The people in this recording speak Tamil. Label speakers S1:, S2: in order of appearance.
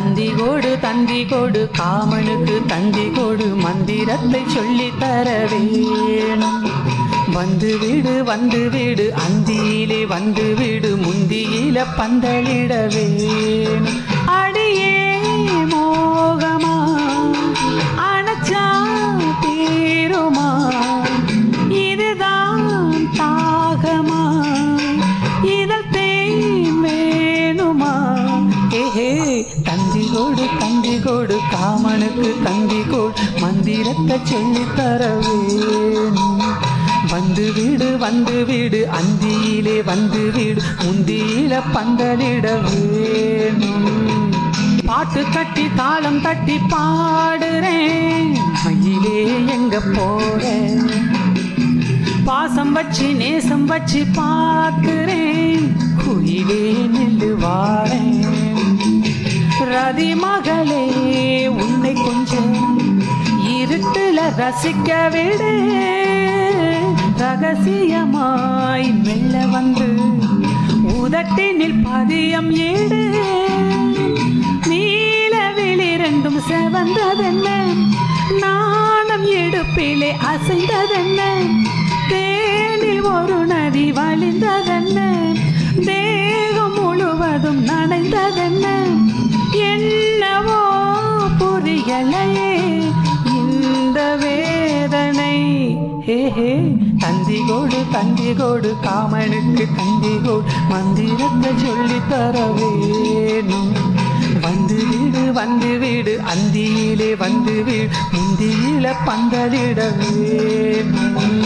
S1: தந்தி கோடு காமனுக்கு தந்தி கோடு மந்திரத்தை சொல்லி தர வேணும். வந்து வீடு அந்தியிலே வந்து வீடு முந்தியில பந்தலிட வேணும். அடியே மோகமா அணைச்சா தீருமா, இதுதான் தாகமா, இதழ் தேன் வேணுமா. ஏஹே தந்தி கோடு காமனுக்கு தந்தி கோடு மந்திரத்தை சொல்லி தர வேணும். வந்து வீடு அந்தியிலே வந்து வீடு முந்தியில பந்தலிட வேணும். பாட்டு கட்டி தாளம் தட்டி பாடுறேன், மயிலே எங்க போற, பாசம் வச்சு நேசம் வச்சு பார்க்கிறேன், குயிலே நில்லு வாரேன். ரதி மகளே உன்னை கொஞ்சம் இருட்டுல ரசிக்க விடு, ரகசியமாய் மெல்ல வந்து உதட்டினில் பதியம் ஏடு. நீல விழி ரெண்டும் செவந்ததென்ன, நாணம் எடுப்பிலே அசைந்ததென்ன, தேனில் ஒரு நதி வழிந்ததென்ன, தேகம் முழுவதும் நனைந்ததென்ன, என்னவோ புரியலையே இந்த வேதனை. ஹே தந்தி கோடு காமனுக்கு தந்தி கோடு மந்திரத்தை சொல்லி தர வேணும். வந்து வீடு அந்தியிலே வந்து வீடு முந்தியில பந்தலிட வேணும்.